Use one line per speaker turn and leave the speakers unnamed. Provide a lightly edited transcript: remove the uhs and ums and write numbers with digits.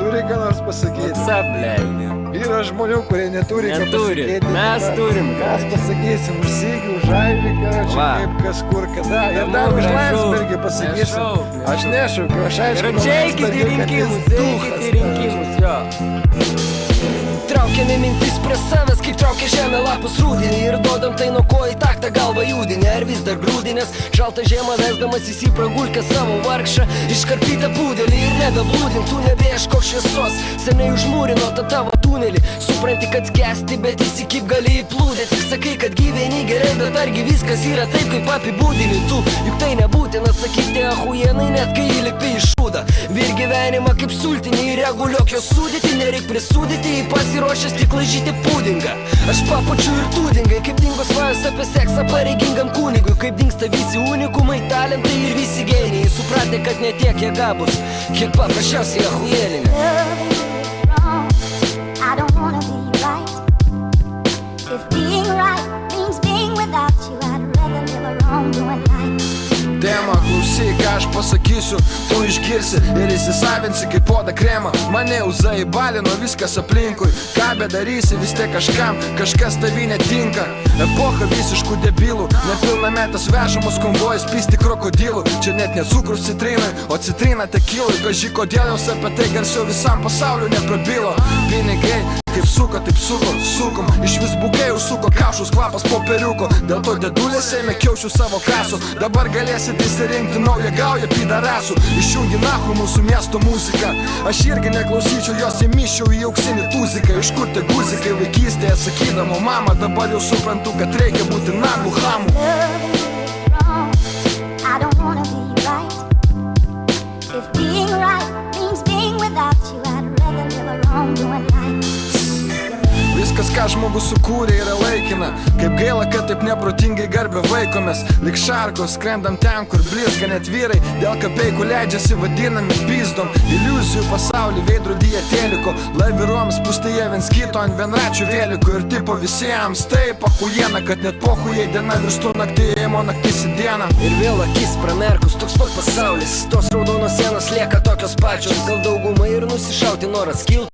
turi ką nors pasakyti.
What's up, blei?
Yra žmonių, kurie neturi ką pasakyti.
Mes turim.
Mes pasakysim už Sigį, už Aivį, karočią, kaip kas kur kada. Ir dar už Landsbergį pasakysim. Aš nešaukiu, aš aišku.
Ir čia eikit į rinkimus, jo.
Traukiame mintis prie savęs, kaip traukia žemė lapus rūdinį. Ir duodam tai nuo ko į taktą galvą judinį. Ar vis dar grūdinės, šaltą žiemą vesdamas įsipragulkę savo vargšą iškarpytą pudelį. Ir nebeblūdint, tu nebeieško šviesos, seniai užmūrino tą tavo tunelį. Supranti, kad skęsti, bet įsikip gali įplūdė. Tik sakai, kad gyveni gerai, bet argi viskas yra taip, kaip apibūdini tu. Juk tai nebūtina sakyti ahujenai, net kai įlipi į šūdą. Vir gyvenimą kaip sultinį, reguliuok jo sudėti, nereik prisūdyti, į pats įruošęs tik laižyti pudingą. Aš papučiu ir tūdingai, kaip dingo svajos apie seksą pareigingam kunigui. Kaip dingsta visi unikumai, talentai ir visi genijai. Supratė, kad ne tiek jie gabus, kiek paprasčiausiai ahujelinė.
I don't wanna be right. If being right means being without you, I'd rather live a wrongdoing life.
Tema, klausyk, ką aš pasakysiu, tu išgirsi ir įsisavinsi kaip oda kremą. Mane uzai balino viskas aplinkui. Ką bedarysi, vis tiek kažkam, kažkas tavy netinka. Epocha visiškų debilų, nepilnametas vežamus konvojus pisti krokodilų. Čia net ne cukrus citrinai, o citrina tekilai. Kaži, kodėl jos apie tai garsiau visam pasauliu neprabilo. Pinigai kaip suko, taip sukom. Iš vis bukai užsuko kaušus, kvapas popieriuko. Dėl to dėdulės ėmė kiaušių savo kasų. Dabar galėsit įsirinkti naują gaują pidarasų. Išjungi nahu mūsų miesto muziką. Aš irgi neklausyčiau jos, įmiščiau į auksinį tuziką. Iš kur tie guzikai vaikystėje sakydamo mama. Dabar jau suprantu, kad reikia būti nagu hamu.
I don't wanna be right. If being right means being without you, I'd rather live a wrongdoing life.
Viskas, ką žmogus sukūrė, yra laikina. Kaip gaila, kad taip neprotingai garbę vaikomės. Lik šarkos, skrendam ten, kur blizga net vyrai. Dėl kapeikų leidžiasi vadinami pizdom. Iliuzijų pasaulį veidrodyje teliko. Laiviruoms pūstyje viens kito ant vienračių vėlikų. Ir tipo visiems taip ahujena, kad net pohujai diena virstų naktėjimo naktis į dieną.
Ir vėl akis pramerkus, toks pat pasaulis. Tos raudonos sienos lieka tokios pačios. Gal daugumai ir nusišauti noras kilt.